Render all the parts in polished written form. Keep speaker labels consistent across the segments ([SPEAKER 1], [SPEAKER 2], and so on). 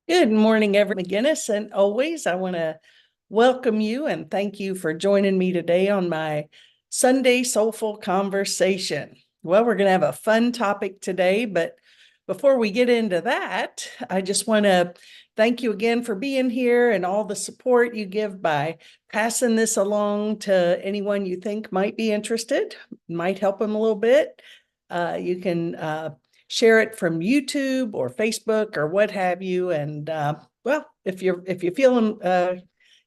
[SPEAKER 1] Good morning, McGinnis, and always I want to welcome you and thank you for joining me today on my Sunday Soulful Conversation. Well, we're going to have a fun topic today, but before we get into that, I just want to thank you again for being here and all the support you give by passing this along to anyone you think might be interested, might help them a little bit. You can share it from YouTube or Facebook or what have you. And well, if you're feeling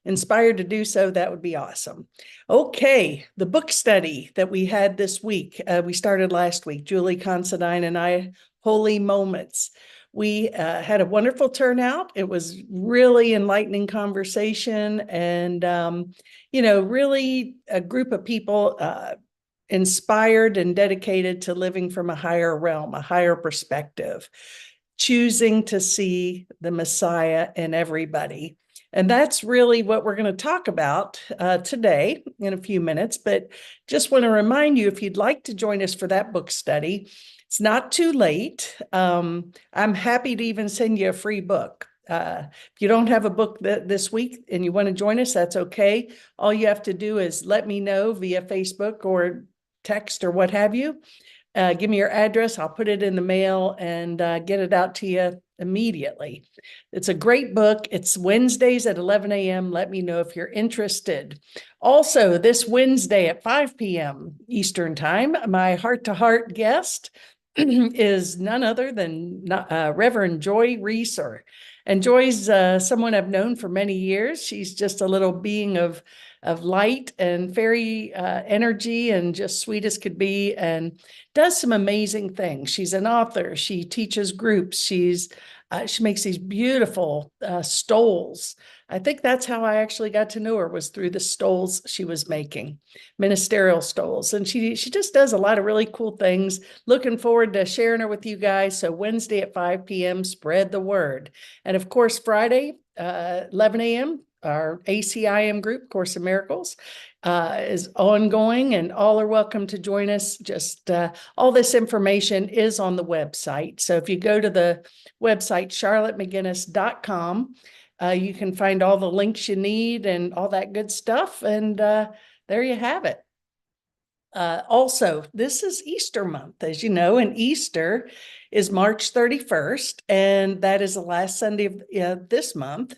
[SPEAKER 1] inspired to do so, that would be awesome. Okay, the book study that we had this week, we started last week, Julie Considine and I, Holy Moments. We had a wonderful turnout. It was really enlightening conversation and, really a group of people inspired and dedicated to living from a higher realm, a higher perspective, choosing to see the Messiah in everybody. And that's really what we're going to talk about today in a few minutes. But just want to remind you, if you'd like to join us for that book study, it's not too late. I'm happy to even send you a free book. If you don't have a book this week and you want to join us, that's okay. All you have to do is let me know via Facebook or text or what have you. Give me your address. I'll put it in the mail and get it out to you immediately. It's a great book. It's Wednesdays at 11 a.m. Let me know if you're interested. Also, this Wednesday at 5 p.m. Eastern Time, my heart-to-heart guest is none other than Reverend Joy Reeser. And Joy's someone I've known for many years. She's just a little being of light and fairy energy and just sweet as could be, and does some amazing things. She's an author. She teaches groups. She makes these beautiful stoles. I think that's how I actually got to know her, was through the stoles she was making, ministerial stoles. And she just does a lot of really cool things. Looking forward to sharing her with you guys. So Wednesday at 5 p.m., spread the word. And of course, Friday, 11 a.m., our ACIM group, Course in Miracles, is ongoing, and all are welcome to join us. Just all this information is on the website. So if you go to the website, charlottemcginnis.com, you can find all the links you need and all that good stuff. And there you have it. Also, this is Easter month, as you know, and Easter is March 31st, and that is the last Sunday of this month.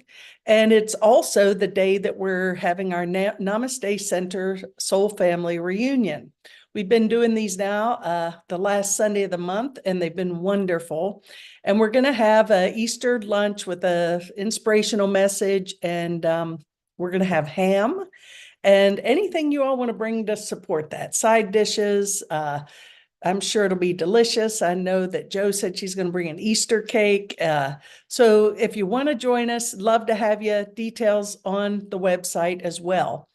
[SPEAKER 1] And it's also the day that we're having our Namaste Center Soul Family Reunion. We've been doing these now the last Sunday of the month, and they've been wonderful. And we're going to have an Easter lunch with an inspirational message, and we're going to have ham and anything you all want to bring to support that. Side dishes. I'm sure it'll be delicious. I know that Joe said she's going to bring an Easter cake. So if you want to join us, love to have you. Details on the website as well.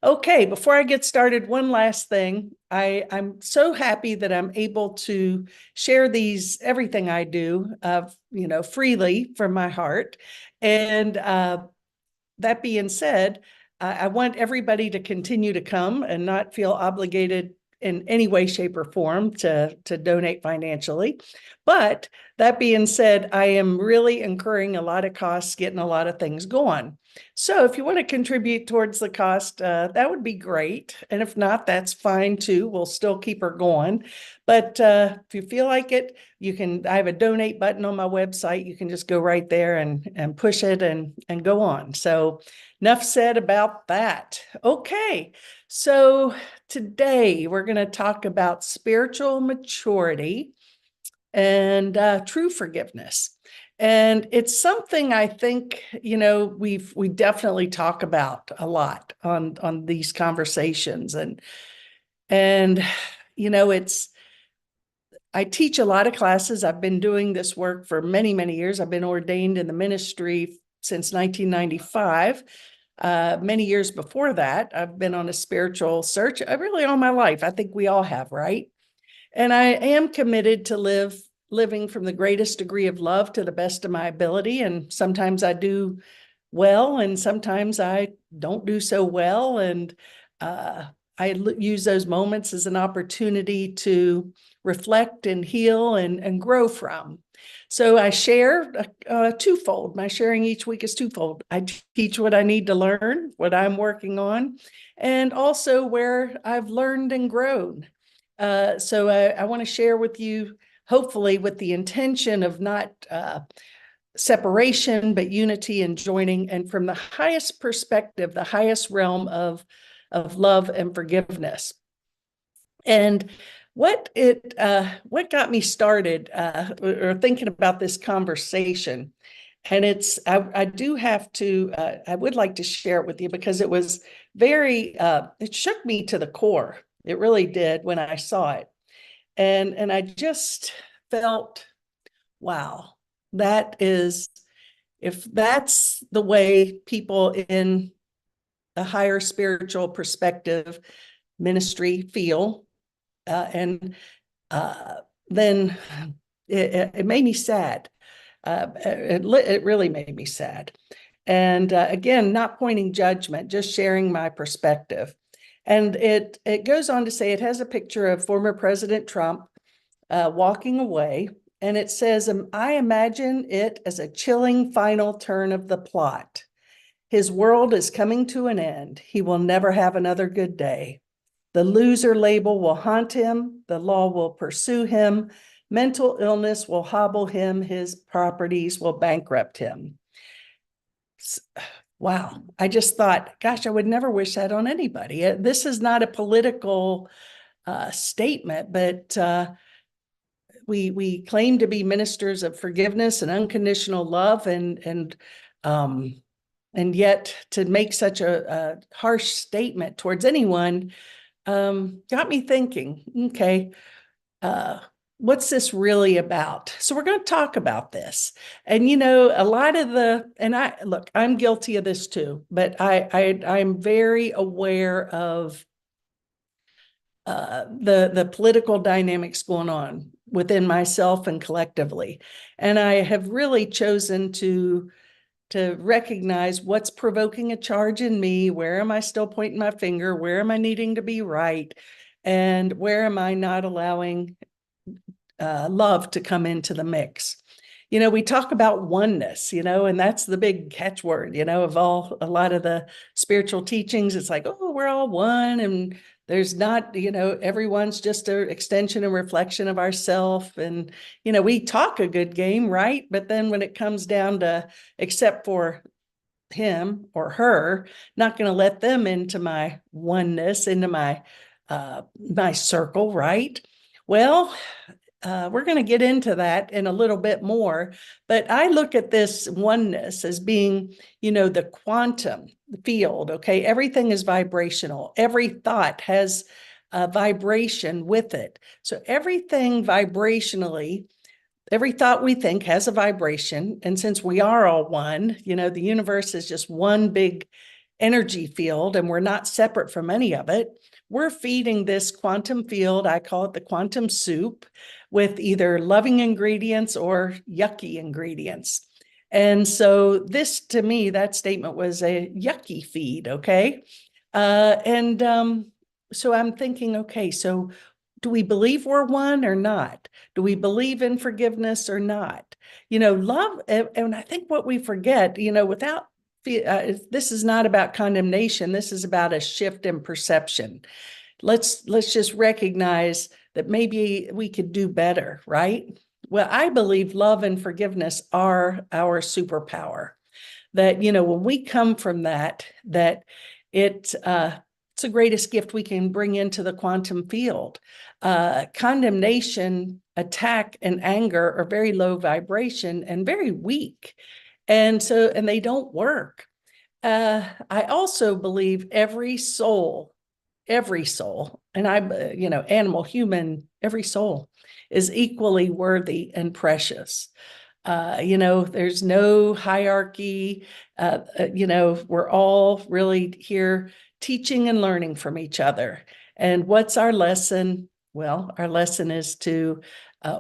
[SPEAKER 1] Okay, before I get started, one last thing. I'm so happy that I'm able to share everything I do, freely from my heart. And that being said, I want everybody to continue to come and not feel obligated in any way, shape, or form to donate financially. But that being said, I am really incurring a lot of costs, getting a lot of things going. So if you want to contribute towards the cost, that would be great. And if not, that's fine too. We'll still keep her going. But if you feel like it, I have a donate button on my website. You can just go right there and push it and go on. So enough said about that. Okay, so today we're going to talk about spiritual maturity and true forgiveness. And it's something I think, we definitely talk about a lot on these conversations. And I teach a lot of classes. I've been doing this work for many, many years. I've been ordained in the ministry since 1995. Many years before that, I've been on a spiritual search, really all my life. I think we all have, right? And I am committed to living from the greatest degree of love to the best of my ability. And sometimes I do well, and sometimes I don't do so well. And I use those moments as an opportunity to reflect and heal and grow from. So I share twofold. My sharing each week is twofold. I teach what I need to learn, what I'm working on, and also where I've learned and grown. So I want to share with you, hopefully with the intention of not separation, but unity and joining, and from the highest perspective, the highest realm of love and forgiveness. And what got me started or thinking about this conversation, and I do have to I would like to share it with you because it was very it shook me to the core. It really did when I saw it, and I just felt, wow, that is, if that's the way people in a higher spiritual perspective ministry feel, and then it made me sad. It really made me sad. And again, not pointing judgment, just sharing my perspective. And it goes on to say, it has a picture of former President Trump walking away. And it says, I imagine it as a chilling final turn of the plot. His world is coming to an end. He will never have another good day. The loser label will haunt him. The law will pursue him. Mental illness will hobble him. His properties will bankrupt him. Wow. I just thought, gosh, I would never wish that on anybody. This is not a political statement, but we claim to be ministers of forgiveness and unconditional love, and yet to make such a harsh statement towards anyone got me thinking, okay, what's this really about? So we're going to talk about this. And, you know, a lot of I'm guilty of this too, but I'm very aware of the political dynamics going on within myself and collectively. And I have really chosen to recognize what's provoking a charge in me. Where am I still pointing my finger? Where am I needing to be right? And where am I not allowing love to come into the mix? You know, we talk about oneness, you know, and that's the big catchword, you know, of a lot of the spiritual teachings. It's like, oh, we're all one, and there's not, you know, everyone's just an extension and reflection of ourself. And, you know, we talk a good game, right? But then when it comes down to, except for him or her, not going to let them into my oneness, into my circle, right? Well, we're going to get into that in a little bit more, but I look at this oneness as being, you know, the quantum field. Okay, everything is vibrational. Every thought has a vibration with it. So everything vibrationally, every thought we think has a vibration. And since we are all one, you know, the universe is just one big energy field, and we're not separate from any of it. We're feeding this quantum field, I call it the quantum soup, with either loving ingredients or yucky ingredients. And so this, to me, that statement was a yucky feed, okay? So I'm thinking, okay, so do we believe we're one or not? Do we believe in forgiveness or not? You know, love, and I think what we forget, you know, without this is not about condemnation. This is about a shift in perception. Let's just recognize that maybe we could do better, right? Well, I believe love and forgiveness are our superpower. That, you know, when we come from that it's the greatest gift we can bring into the quantum field. Condemnation, attack, and anger are very low vibration and very weak. And they don't work. I also believe every soul, and you know, animal, human, every soul is equally worthy and precious. You know, there's no hierarchy. You know, we're all really here teaching and learning from each other. And what's our lesson? Well, our lesson is to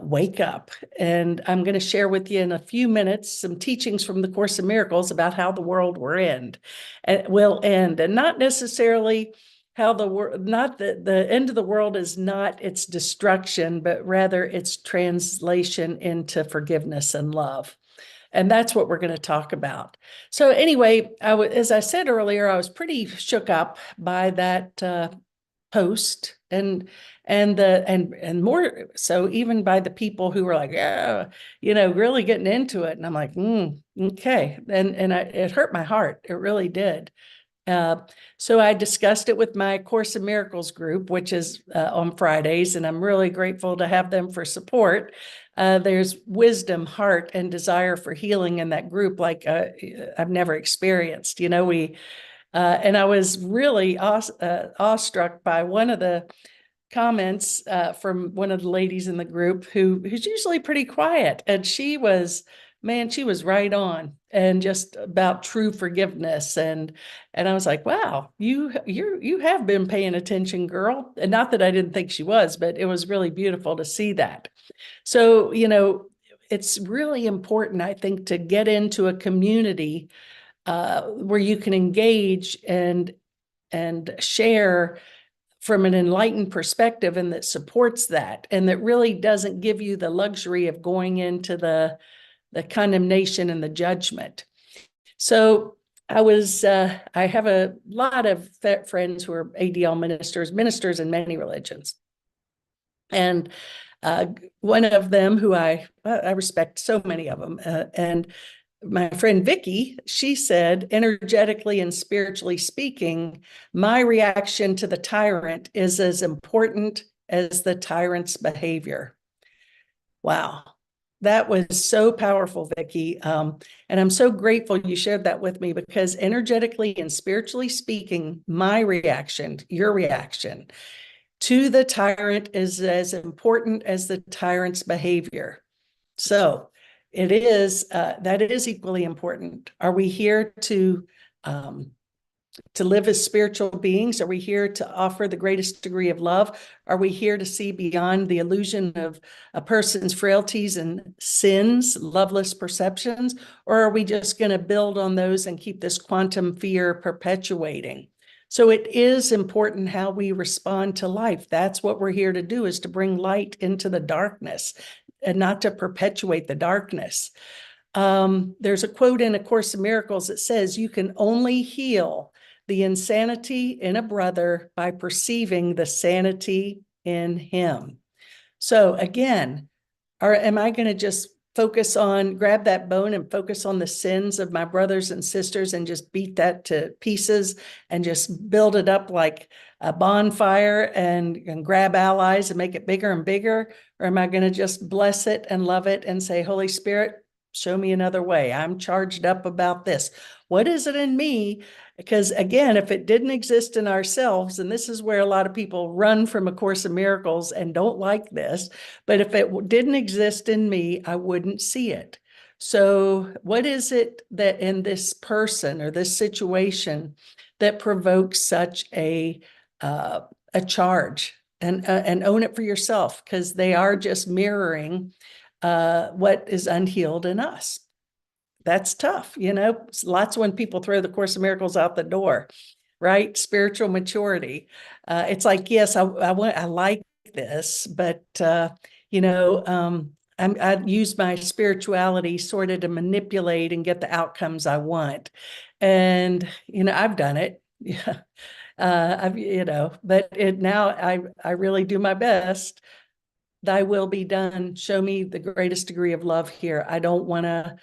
[SPEAKER 1] wake up. And I'm going to share with you in a few minutes some teachings from the Course in Miracles about how the world will end, and not necessarily how the world, not that the end of the world is not its destruction, but rather its translation into forgiveness and love. And that's what we're going to talk about. So anyway, as I said earlier, I was pretty shook up by that post, and more so even by the people who were like, yeah, really getting into it. And I'm like, okay. It hurt my heart. It really did. Uh, so I discussed it with my Course in Miracles group, which is on Fridays, and I'm really grateful to have them for support. There's wisdom, heart, and desire for healing in that group like I've never experienced. And I was really awestruck by one of the comments from one of the ladies in the group who's usually pretty quiet, and she was right on, and just about true forgiveness. And I was like, wow, you have been paying attention, girl. And not that I didn't think she was, but it was really beautiful to see that. So it's really important, I think, to get into a community where you can engage and share from an enlightened perspective, and that supports that, and that really doesn't give you the luxury of going into the condemnation and the judgment. So I have a lot of friends who are ADL ministers in many religions. And one of them who I respect, so many of them, and my friend Vicky, she said, energetically and spiritually speaking, my reaction to the tyrant is as important as the tyrant's behavior. Wow. That was so powerful, Vicky. And I'm so grateful you shared that with me, because energetically and spiritually speaking, my reaction, your reaction to the tyrant is as important as the tyrant's behavior. So that is equally important. Are we here to live as spiritual beings? Are we here to offer the greatest degree of love? Are we here to see beyond the illusion of a person's frailties and sins, loveless perceptions? Or are we just going to build on those and keep this quantum fear perpetuating? So it is important how we respond to life. That's what we're here to do, is to bring light into the darkness and not to perpetuate the darkness. There's a quote in A Course in Miracles that says, you can only heal the insanity in a brother by perceiving the sanity in him. So again, am I going to just grab that bone and focus on the sins of my brothers and sisters and just beat that to pieces and just build it up like a bonfire and grab allies and make it bigger and bigger? Or am I going to just bless it and love it and say, Holy Spirit, show me another way. I'm charged up about this. What is it in me? Because again, if it didn't exist in ourselves, and this is where a lot of people run from A Course in Miracles and don't like this, but if it didn't exist in me, I wouldn't see it. So what is it that in this person or this situation that provokes such a charge? And own it for yourself, because they are just mirroring what is unhealed in us. That's tough. Lots when people throw the Course in Miracles out the door, right? Spiritual maturity. It's like, yes, I like this, but I use my spirituality sort of to manipulate and get the outcomes I want. And, I've done it. Yeah. But now I really do my best. Thy will be done. Show me the greatest degree of love here. I don't want to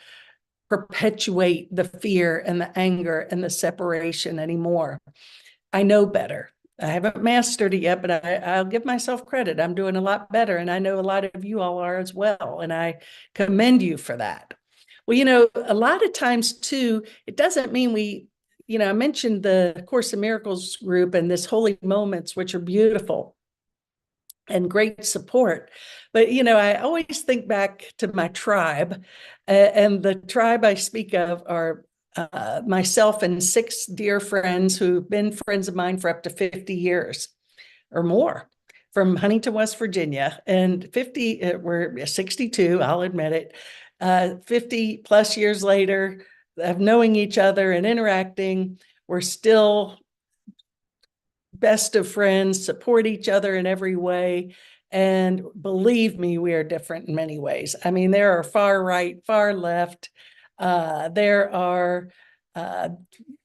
[SPEAKER 1] perpetuate the fear and the anger and the separation anymore. I know better. I haven't mastered it yet, but I'll give myself credit. I'm doing a lot better. And I know a lot of you all are as well. And I commend you for that. Well, a lot of times too, it doesn't mean I mentioned the Course in Miracles group and this Holy Moments, which are beautiful and great support. But, I always think back to my tribe, and the tribe I speak of are myself and 6 dear friends who've been friends of mine for up to 50 years or more, from Huntington, West Virginia. And we're 62, I'll admit it. 50 plus years later of knowing each other and interacting, we're still best of friends, support each other in every way. And believe me, we are different in many ways. I mean, there are far right, far left. There are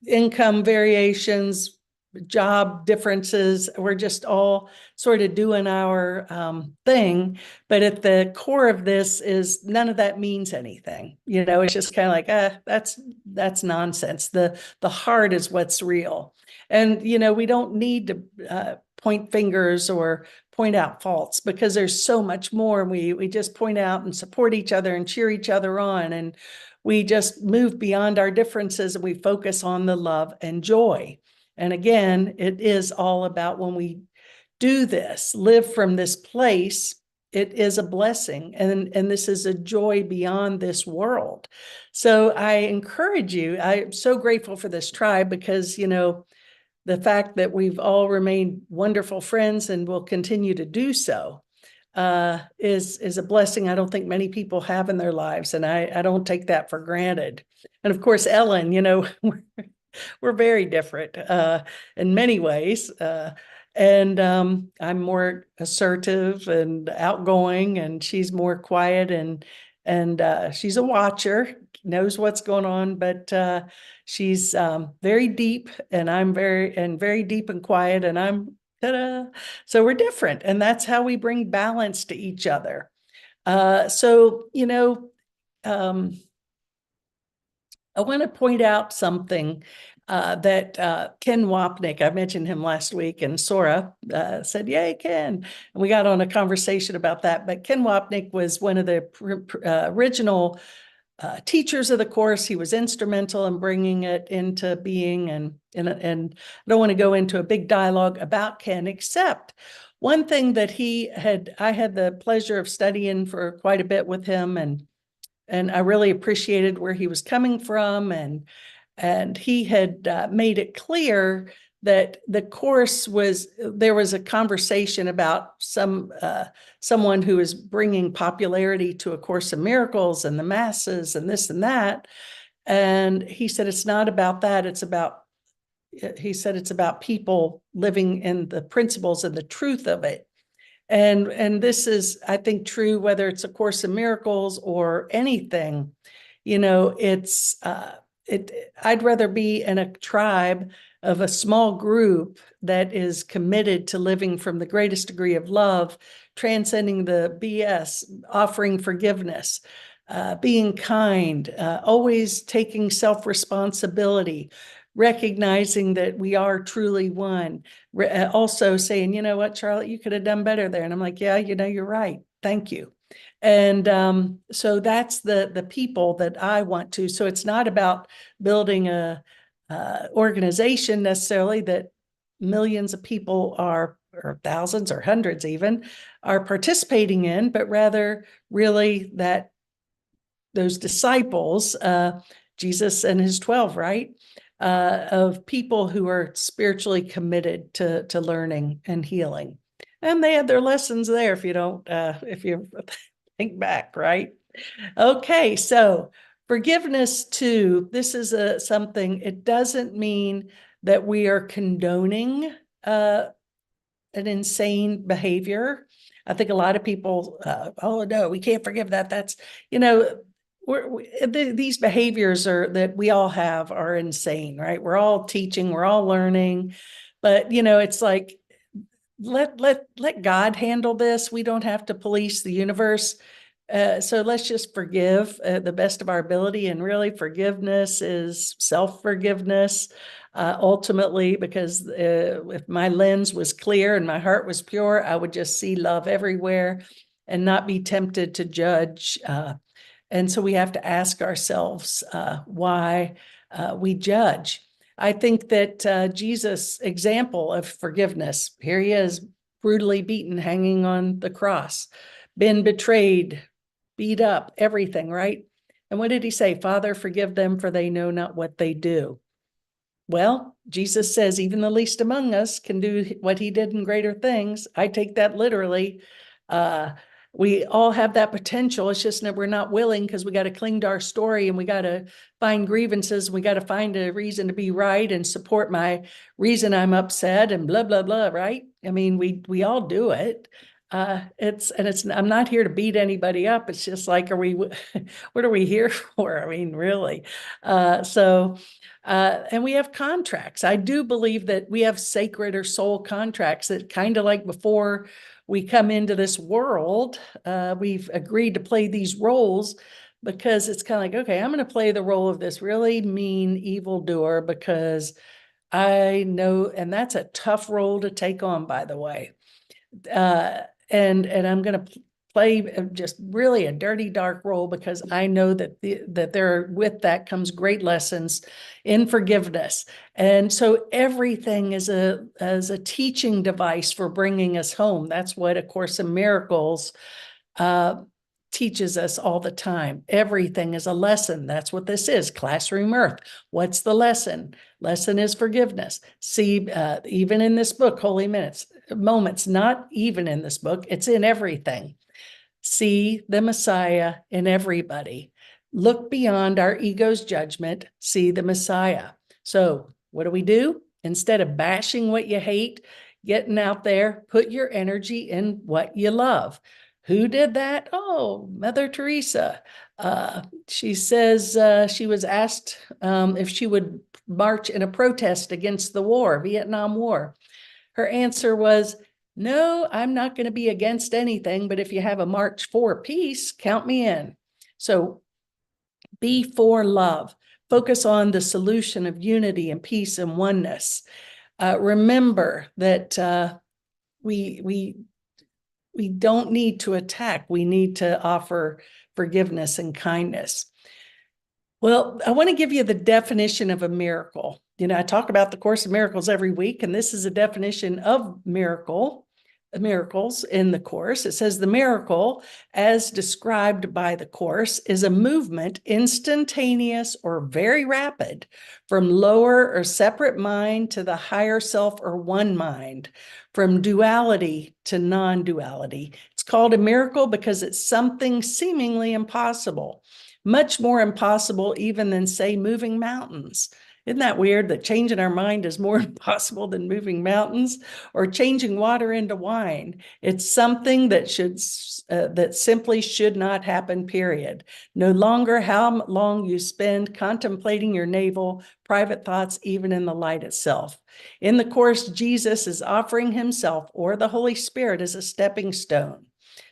[SPEAKER 1] income variations, job differences. We're just all sort of doing our thing. But at the core of this is none of that means anything. You know, it's just kind of like, that's nonsense. The heart is what's real. And, you know, we don't need to point fingers or point out faults because there's so much more. We just point out and support each other and cheer each other on. And we just move beyond our differences and we focus on the love and joy. And again, it is all about when we do this, live from this place, it is a blessing. And this is a joy beyond this world. So I encourage you, I'm so grateful for this tribe because, you know, the fact that we've all remained wonderful friends and will continue to do so is a blessing I don't think many people have in their lives. And I don't take that for granted. And of course, Ellen, you know, we're very different in many ways. And I'm more assertive and outgoing, and she's more quiet and she's a watcher, knows what's going on, but she's very deep, and I'm very deep and quiet, and I'm ta-da. So we're different, and that's how we bring balance to each other. So, you know, I want to point out something that Ken Wapnick, I mentioned him last week, and Sora said, yay, Ken. And we got on a conversation about that. But Ken Wapnick was one of the original teachers of the course. He was instrumental in bringing it into being. And I don't want to go into a big dialogue about Ken, except one thing that I had the pleasure of studying for quite a bit with him, and I really appreciated where he was coming from, and he had made it clear that the course there was a conversation about someone who is bringing popularity to A Course in Miracles and the masses and this and that. And he said, it's not about that. He said, it's about people living in the principles and the truth of it. And this is, I think, true whether it's A Course in Miracles or anything. You know, I'd rather be in a tribe of a small group that is committed to living from the greatest degree of love, transcending the BS, offering forgiveness, being kind, always taking self-responsibility, recognizing that we are truly one, also saying, you know what, Charlotte, you could have done better there. And I'm like, yeah, you know, you're right. Thank you. And so that's the people that I want to. So it's not about building a organization necessarily that millions of people are, or thousands or hundreds even, are participating in, but rather really that those disciples, Jesus and his 12, right? Of people who are spiritually committed to learning and healing. And they had their lessons there if you think back, right? Okay, so forgiveness too, this is something, it doesn't mean that we are condoning an insane behavior. I think a lot of people, oh no, we can't forgive that. That's, you know, these behaviors that we all have are insane, right? We're all teaching, we're all learning, but you know, it's like, let God handle this. We don't have to police the universe. So let's just forgive the best of our ability. And really, forgiveness is self-forgiveness, ultimately, because if my lens was clear and my heart was pure, I would just see love everywhere and not be tempted to judge. And so we have to ask ourselves why we judge. I think that Jesus' example of forgiveness, here he is, brutally beaten, hanging on the cross, been betrayed, beat up, everything, right? And what did he say? Father, forgive them, for they know not what they do. Well, Jesus says, even the least among us can do what he did in greater things. I take that literally. we all have that potential. It's just that we're not willing because we got to cling to our story and we got to find grievances. We got to find a reason to be right and support my reason I'm upset and blah, blah, blah, right? I mean, we all do it. I'm not here to beat anybody up. It's just like, what are we here for? I mean, really. And we have contracts. I do believe that we have sacred or soul contracts that kind of like before we come into this world, we've agreed to play these roles because it's kind of like, okay, I'm going to play the role of this really mean evildoer because I know, and that's a tough role to take on, by the way. And I'm going to play just really a dirty, dark role because I know that there with that comes great lessons in forgiveness. And so everything is a teaching device for bringing us home. That's what A Course in Miracles teaches us all the time. Everything is a lesson. That's what this is, classroom earth. What's the lesson? Lesson is forgiveness. See, even in this book, Holy Moments, not even in this book, it's in everything. See the Messiah in everybody. Look beyond our ego's judgment, see the Messiah. So what do? Instead of bashing what you hate, getting out there, put your energy in what you love. Who did that? Oh, Mother Teresa. She says she was asked if she would march in a protest against the war, Vietnam War. Her answer was, no, I'm not going to be against anything, but if you have a march for peace, count me in. So be for love. Focus on the solution of unity and peace and oneness. Remember that we don't need to attack. We need to offer forgiveness and kindness. Well, I want to give you the definition of a miracle. You know, I talk about the Course of Miracles every week, and this is a definition of miracles in the Course. It says the miracle, as described by the Course, is a movement instantaneous or very rapid from lower or separate mind to the higher self or one mind, from duality to non-duality. It's called a miracle because it's something seemingly impossible. Much more impossible even than, say, moving mountains. Isn't that weird that changing our mind is more impossible than moving mountains or changing water into wine? It's something that that simply should not happen, period. No longer how long you spend contemplating your navel, private thoughts, even in the light itself. In the Course, Jesus is offering himself or the Holy Spirit as a stepping stone.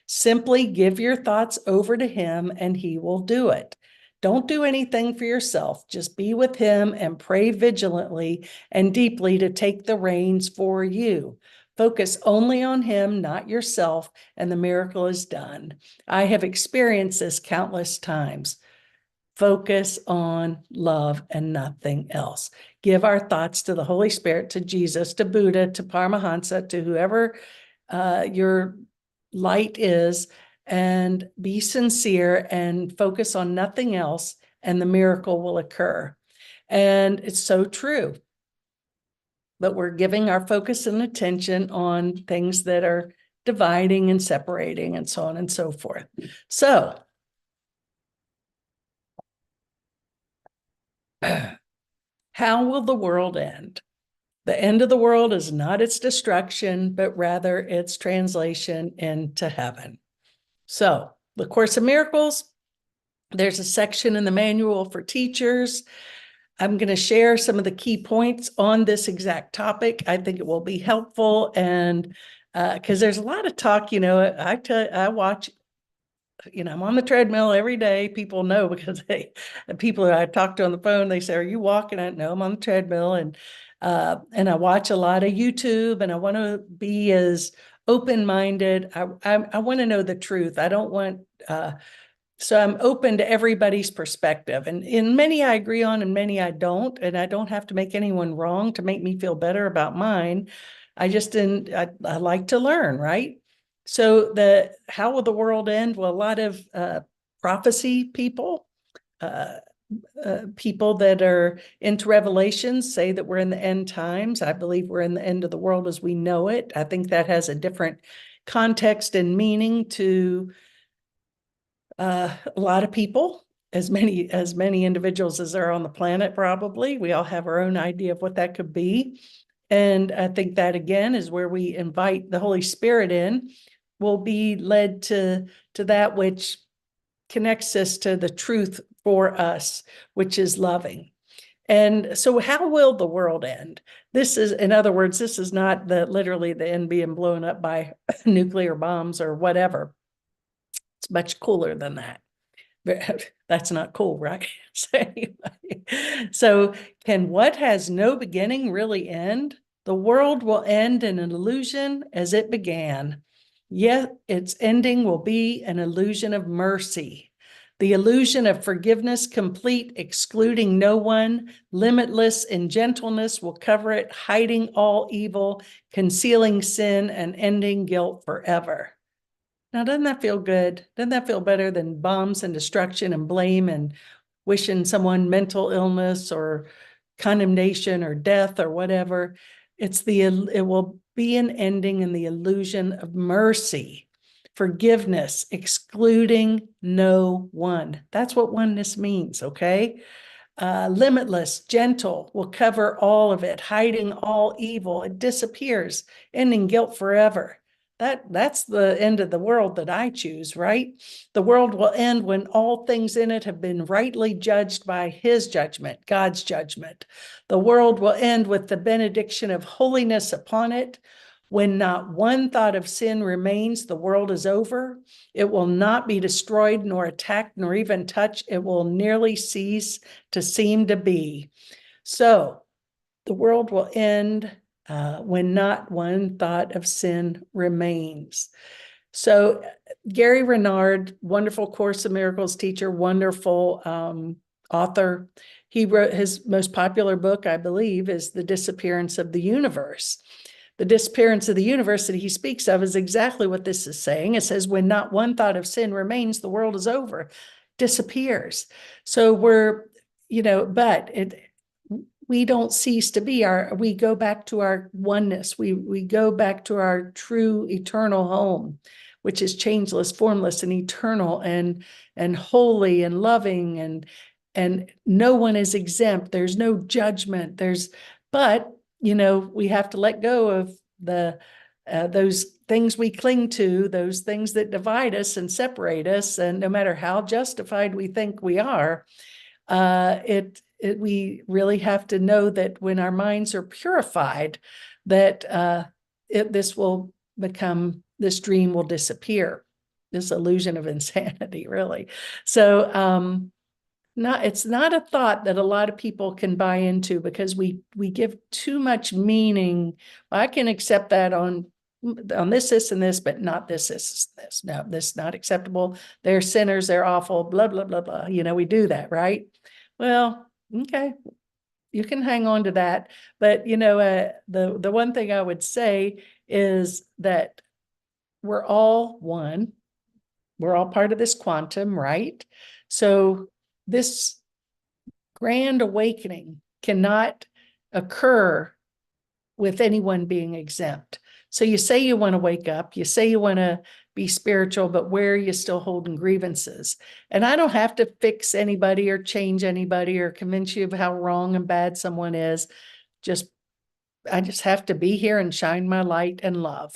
[SPEAKER 1] Simply give your thoughts over to him and he will do it. Don't do anything for yourself. Just be with him and pray vigilantly and deeply to take the reins for you. Focus only on him, not yourself, and the miracle is done. I have experienced this countless times. Focus on love and nothing else. Give our thoughts to the Holy Spirit, to Jesus, to Buddha, to Paramahansa, to whoever your light is, and be sincere and focus on nothing else, and the miracle will occur. And it's so true. But we're giving our focus and attention on things that are dividing and separating and so on and so forth. So, how will the world end? The end of the world is not its destruction, but rather its translation into heaven. So, the Course of Miracles, there's a section in the manual for teachers. I'm going to share some of the key points on this exact topic. I think it will be helpful, and because there's a lot of talk, I watch, I'm on the treadmill every day. People know because the people that I talk to on the phone, they say, "Are you walking?" I know I'm on the treadmill, and I watch a lot of YouTube, and I want to be as open-minded. I want to know the truth. I don't want. So I'm open to everybody's perspective, and in many I agree on, and many I don't, and I don't have to make anyone wrong to make me feel better about mine. I just didn't. I like to learn, right? So how will the world end? Well, a lot of prophecy people, people that are into Revelations say that we're in the end times. I believe we're in the end of the world as we know it. I think that has a different context and meaning to a lot of people, as many individuals as there are on the planet, probably. We all have our own idea of what that could be. And I think that, again, is where we invite the Holy Spirit in. We'll be led to that which connects us to the truth for us, which is loving. And so how will the world end? This is, in other words, this is not literally the end being blown up by nuclear bombs or whatever. It's much cooler than that. That's not cool, right? So anyway, so can what has no beginning really end? The world will end in an illusion as it began. Yet its ending will be an illusion of mercy. The illusion of forgiveness complete, excluding no one, limitless in gentleness will cover it, hiding all evil, concealing sin, and ending guilt forever. Now, doesn't that feel good? Doesn't that feel better than bombs and destruction and blame and wishing someone mental illness or condemnation or death or whatever? It will be an ending in the illusion of mercy, forgiveness, excluding no one. That's what oneness means, okay? Limitless, gentle, will cover all of it, hiding all evil. It disappears, ending guilt forever. That's the end of the world that I choose, right? The world will end when all things in it have been rightly judged by his judgment, God's judgment. The world will end with the benediction of holiness upon it. When not one thought of sin remains, the world is over. It will not be destroyed, nor attacked, nor even touched. It will nearly cease to seem to be. So the world will end when not one thought of sin remains. So Gary Renard, wonderful Course in Miracles teacher, wonderful author. He wrote his most popular book, I believe, is The Disappearance of the Universe. The disappearance of the universe that he speaks of is exactly what this is saying. It says, when not one thought of sin remains, the world is over, disappears. So we don't cease to be we go back to our oneness. We go back to our true eternal home, which is changeless, formless, and eternal, and holy and loving, and no one is exempt. There's no judgment. But we have to let go of those things we cling to, those things that divide us and separate us. And no matter how justified we think we are, we really have to know that when our minds are purified, that this dream will disappear, this illusion of insanity, really. So it's not a thought that a lot of people can buy into, because we give too much meaning. I can accept that on this, and this, but not this, this. No, this is not acceptable. They're sinners. They're awful, blah, blah, blah, blah. We do that, right? Well, okay, you can hang on to that. But, the one thing I would say is that we're all one. We're all part of this quantum, right? So this grand awakening cannot occur with anyone being exempt. So you say you want to wake up, you say you want to be spiritual, but where are you still holding grievances? And I don't have to fix anybody or change anybody or convince you of how wrong and bad someone is. I just have to be here and shine my light and love.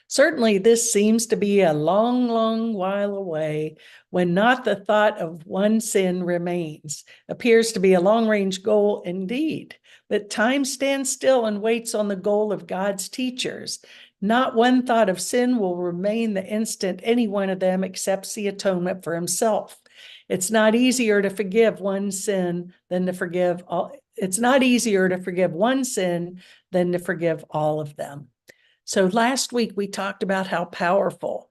[SPEAKER 1] Certainly this seems to be a long, long while away, when not the thought of one sin remains. Appears to be a long-range goal indeed, but time stands still and waits on the goal of God's teachers. Not one thought of sin will remain the instant any one of them accepts the atonement for himself. It's not easier to forgive one sin than to forgive all. It's not easier to forgive one sin than to forgive all of them. So last week we talked about how powerful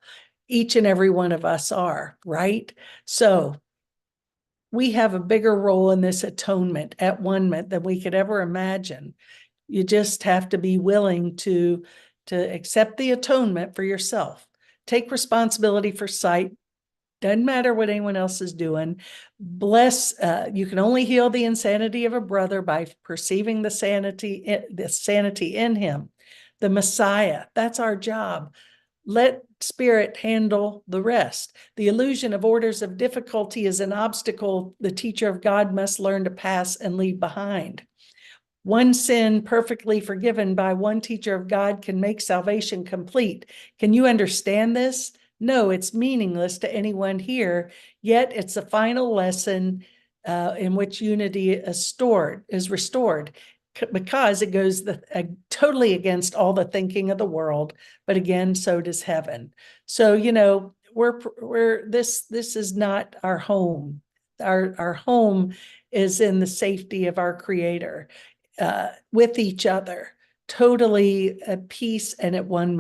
[SPEAKER 1] each and every one of us are, right? So we have a bigger role in this atonement at one-ment than we could ever imagine. You just have to be willing to accept the atonement for yourself. Take responsibility for sight. Doesn't matter what anyone else is doing. You can only heal the insanity of a brother by perceiving the sanity in him. the Messiah. That's our job. Let Spirit handle the rest. The illusion of orders of difficulty is an obstacle the teacher of God must learn to pass and leave behind. One sin perfectly forgiven by one teacher of God can make salvation complete. Can you understand this? No, it's meaningless to anyone here, yet it's a final lesson in which unity is restored, because it goes totally against all the thinking of the world, but again, so does heaven. So, this is not our home. Our home is in the safety of our Creator, with each other, totally at peace and at one.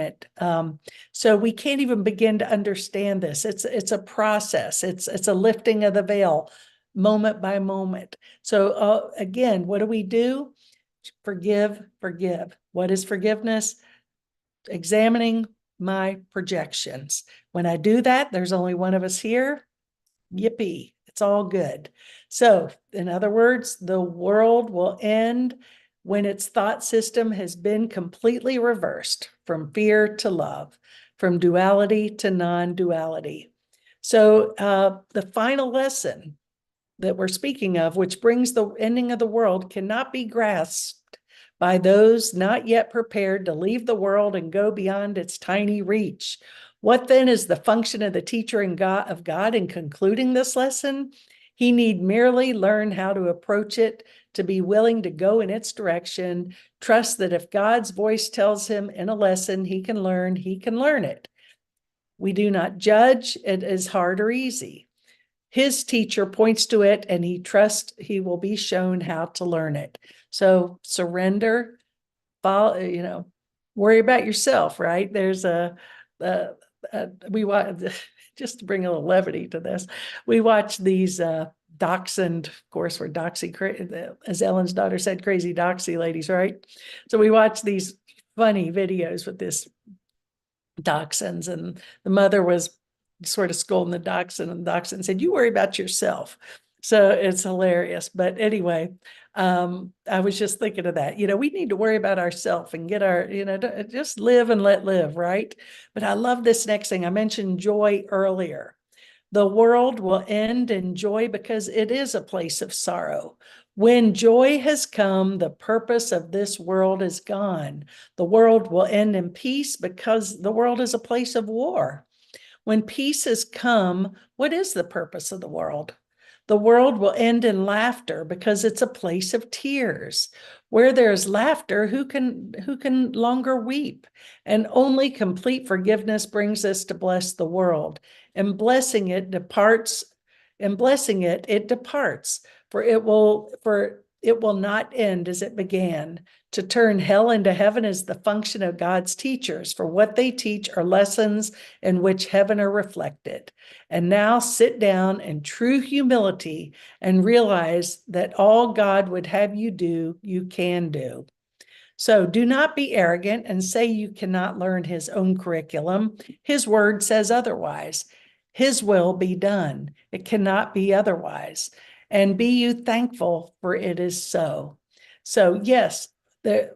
[SPEAKER 1] So we can't even begin to understand this. It's a process. It's a lifting of the veil, moment by moment. So again, what do? Forgive. What is forgiveness? Examining my projections. When I do that, there's only one of us here. Yippee, it's all good. So, in other words, the world will end when its thought system has been completely reversed from fear to love, from duality to non-duality. So, the final lesson that we're speaking of, which brings the ending of the world, cannot be grasped by those not yet prepared to leave the world and go beyond its tiny reach. What then is the function of the teacher of God in concluding this lesson? He need merely learn how to approach it, to be willing to go in its direction, trust that if God's voice tells him in a lesson he can learn it. We do not judge it as hard or easy. His teacher points to it, and he trusts he will be shown how to learn it. So surrender, follow, worry about yourself, right? There's we watch, just to bring a little levity to this, we watch these dachshund, of course, we're doxy, as Ellen's daughter said, crazy doxy ladies, right? So we watch these funny videos with this dachshunds, and the mother was sort of scolding the dachshund, and the dachshund said, "You worry about yourself." So it's hilarious. But anyway, I was just thinking of that. We need to worry about ourselves and get our, just live and let live, right? But I love this next thing. I mentioned joy earlier. The world will end in joy because it is a place of sorrow. When joy has come, the purpose of this world is gone. The world will end in peace because the world is a place of war. When peace has come, what is the purpose of the world? The world will end in laughter because it's a place of tears. Where there's laughter, who can longer weep? And only complete forgiveness brings us to bless the world. And blessing it, it departs, for it will not end as it began. To turn hell into heaven is the function of God's teachers, for what they teach are lessons in which heaven are reflected. And now sit down in true humility and realize that all God would have you do, you can do. So do not be arrogant and say you cannot learn his own curriculum. His word says otherwise. His will be done. It cannot be otherwise. And be you thankful, for it is so. So yes,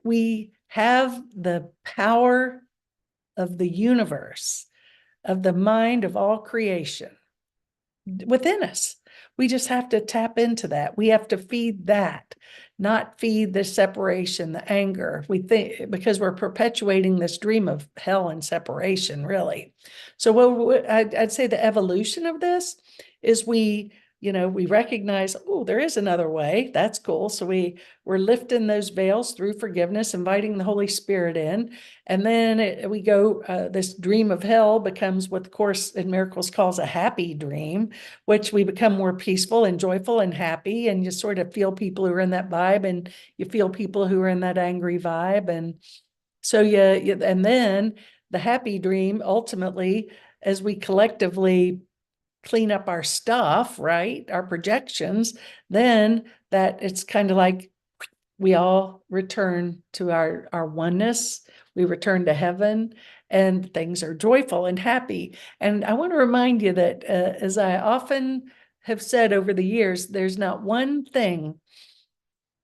[SPEAKER 1] we have the power of the universe, of the mind of all creation within us. We just have to tap into that. We have to feed that, not feed the separation, the anger. We think, because we're perpetuating this dream of hell and separation, really. So I'd say the evolution of this is we recognize, oh, there is another way. That's cool. So we're lifting those veils through forgiveness, inviting the Holy Spirit in. And then we go, this dream of hell becomes what the Course in Miracles calls a happy dream, which we become more peaceful and joyful and happy. And you sort of feel people who are in that vibe, and you feel people who are in that angry vibe. And so and then the happy dream, ultimately, as we collectively clean up our stuff, right? Our projections, then that it's kind of like we all return to our oneness. We return to heaven, and things are joyful and happy. And I want to remind you that, as I often have said over the years, there's not one thing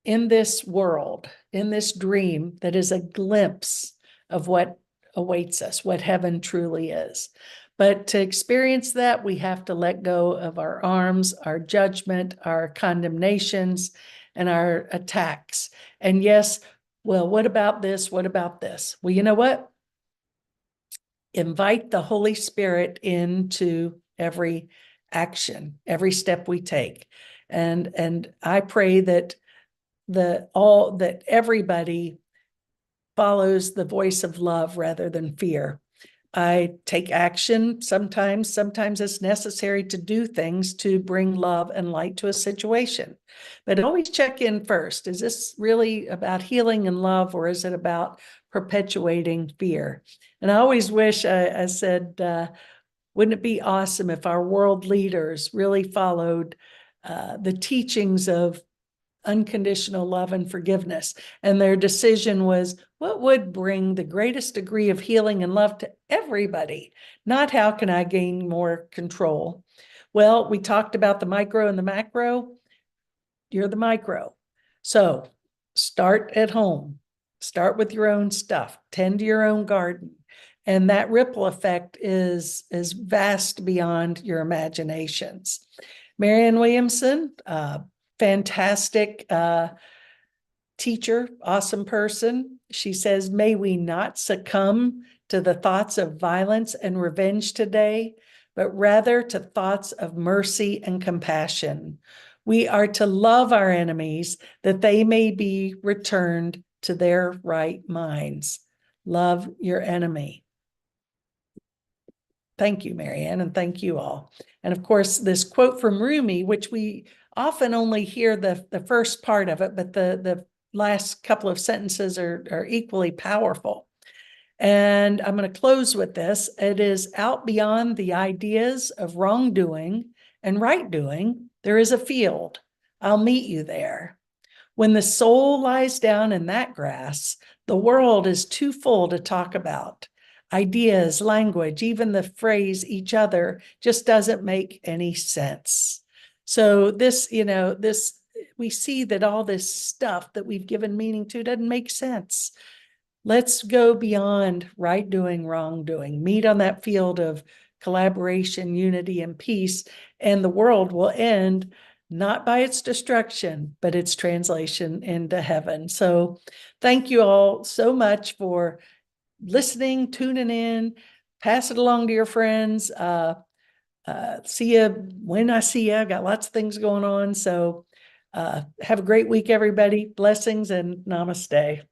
[SPEAKER 1] in this world, in this dream, that is a glimpse of what awaits us, what heaven truly is. But to experience that, we have to let go of our arms, our judgment, our condemnations, and our attacks. And yes, well, what about this? What about this? Well, you know what? Invite the Holy Spirit into every action, every step we take. And I pray that that everybody follows the voice of love rather than fear. I take action sometimes it's necessary to do things to bring love and light to a situation. But always check in first. Is this really about healing and love, or is it about perpetuating fear? And I always wish I said, wouldn't it be awesome if our world leaders really followed the teachings of unconditional love and forgiveness? And their decision was, what would bring the greatest degree of healing and love to everybody? Not how can I gain more control? Well, we talked about the micro and the macro. You're the micro. So start at home. Start with your own stuff. Tend to your own garden. And that ripple effect is vast beyond your imaginations. Marianne Williamson, fantastic teacher, awesome person. She says, may we not succumb to the thoughts of violence and revenge today, but rather to thoughts of mercy and compassion. We are to love our enemies that they may be returned to their right minds. Love your enemy. Thank you, Marianne, and thank you all. And of course, this quote from Rumi, which we often only hear the first part of it, but the last couple of sentences are equally powerful. And I'm going to close with this. It is out beyond the ideas of wrongdoing and right doing, there is a field. I'll meet you there. When the soul lies down in that grass, the world is too full to talk about. Ideas, language, even the phrase each other just doesn't make any sense. So this, we see that all this stuff that we've given meaning to doesn't make sense. Let's go beyond right doing, wrong doing, meet on that field of collaboration, unity, and peace, and the world will end not by its destruction, but its translation into heaven. So thank you all so much for listening, tuning in, pass it along to your friends. See you when I see you. I got lots of things going on. So have a great week, everybody. Blessings and namaste.